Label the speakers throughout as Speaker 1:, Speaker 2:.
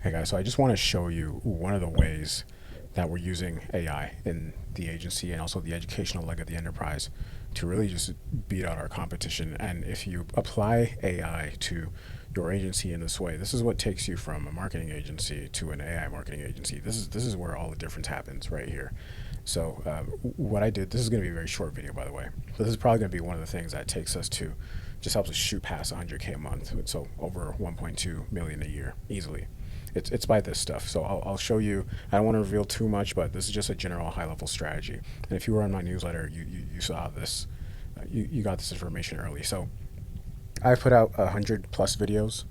Speaker 1: Hey guys, so I just want to show you one of the ways that we're using AI in the agency and also the educational leg of the enterprise to really just beat out our competition. And if you apply AI to your agency in this way, this is what takes you from a marketing agency to an AI marketing agency. This is where all the difference happens right here. So what I did, this is going to be a very short video, by the way. So this is probably going to be one of the things that takes us to, just helps us shoot past 100K a month. So over 1.2 million a year easily. It's by this stuff. So I'll show you. I don't want to reveal too much, but this is just a general high level strategy. And if you were on my newsletter, you saw this. You got this information early. So I've put out 100+ videos.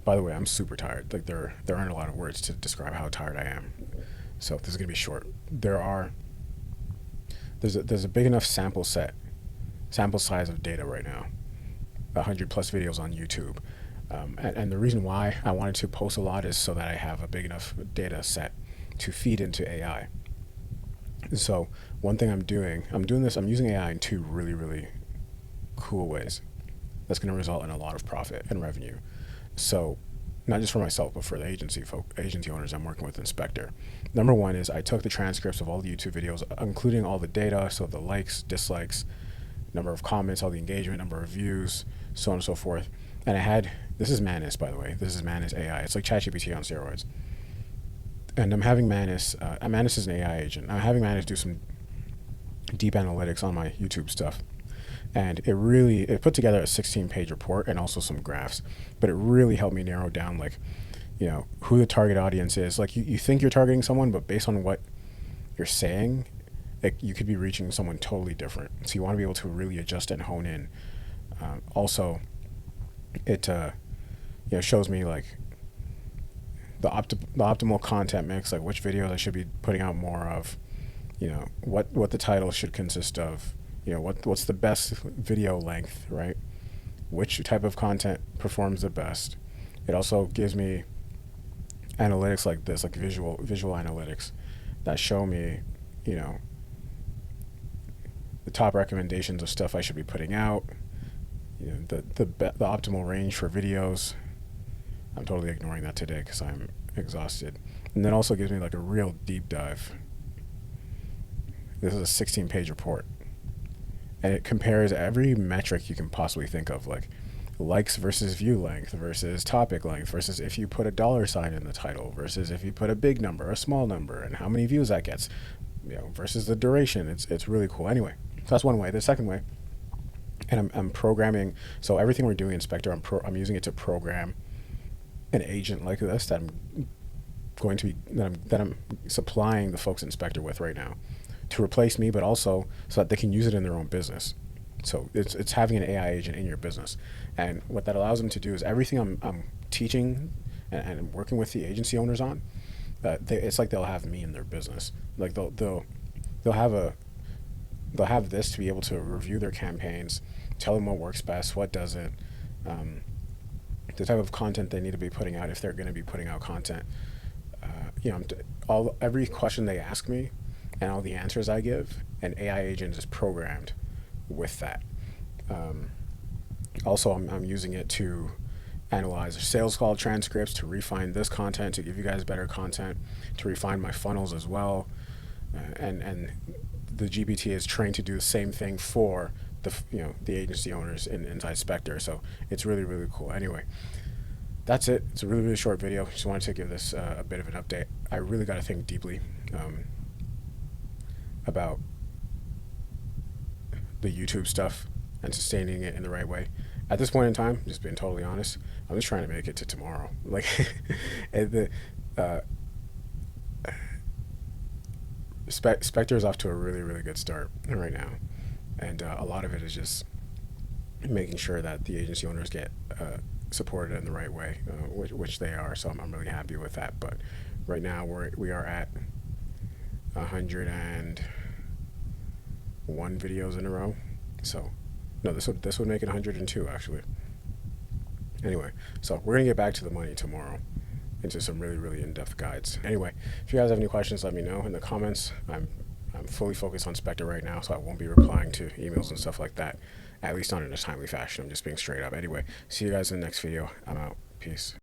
Speaker 1: By the way, I'm super tired. Like there aren't a lot of words to describe how tired I am. So this is gonna be short. There's a big enough sample size of data right now. 100+ videos on YouTube. And the reason why I wanted to post a lot is so that I have a big enough data set to feed into AI. So one thing I'm using AI in two really, really cool ways. That's going to result in a lot of profit and revenue. So not just for myself, but for the agency owners I'm working with in Spectre. Number one is I took the transcripts of all the YouTube videos, including all the data, so the likes, dislikes, number of comments, all the engagement, number of views, so on and so forth. And I had, this is Manus, by the way. This is Manus AI. It's like ChatGPT on steroids. And I'm having Manus, Manus is an AI agent. I'm having Manus do some deep analytics on my YouTube stuff. And it put together a 16-page report and also some graphs. But it really helped me narrow down, like, who the target audience is. Like, you think you're targeting someone, but based on what you're saying, you could be reaching someone totally different. So you want to be able to really adjust and hone in. Also, it shows me like the optimal content mix, like which videos I should be putting out more of, what the title should consist of, what's the best video length, right? Which type of content performs the best. It also gives me analytics like this, like visual analytics that show me, the top recommendations of stuff I should be putting out, the optimal range for videos. I'm totally ignoring that today because I'm exhausted. And then also gives me like a real deep dive. This is a 16-page report. And it compares every metric you can possibly think of, like likes versus view length versus topic length versus if you put a $ in the title versus if you put a big number, a small number, and how many views that gets, versus the duration. It's really cool. Anyway, so that's one way. The second way, and I'm programming. So everything we're doing in Spectre, I'm using it to program an agent like this that I'm supplying the folks in Spectre with right now to replace me, but also so that they can use it in their own business. So it's having an AI agent in your business, and what that allows them to do is everything I'm teaching and working with the agency owners on. It's like they'll have me in their business. Like they'll have this to be able to review their campaigns, tell them what works best, what doesn't, the type of content they need to be putting out if they're going to be putting out content. Every question they ask me and all the answers I give, an AI agent is programmed with that. Also, I'm using it to analyze sales call transcripts, to refine this content, to give you guys better content, to refine my funnels as well. And the GPT is trained to do the same thing for the agency owners inside Spectre. So it's really, really cool. Anyway, that's it. It's a really, really short video. Just wanted to give this a bit of an update. I really got to think deeply about the YouTube stuff and sustaining it in the right way. At this point in time, just being totally honest, I'm just trying to make it to tomorrow. Like Spectre is off to a really, really good start right now. And a lot of it is just making sure that the agency owners get supported in the right way, which they are. So I'm really happy with that. But right now we are at 101 videos in a row. So no, this would make it 102 actually. Anyway, so we're gonna get back to the money tomorrow into some really, really in-depth guides. Anyway, if you guys have any questions, let me know in the comments. I'm fully focused on Spectre right now, so I won't be replying to emails and stuff like that, at least not in a timely fashion. I'm just being straight up. Anyway, see you guys in the next video. I'm out. Peace.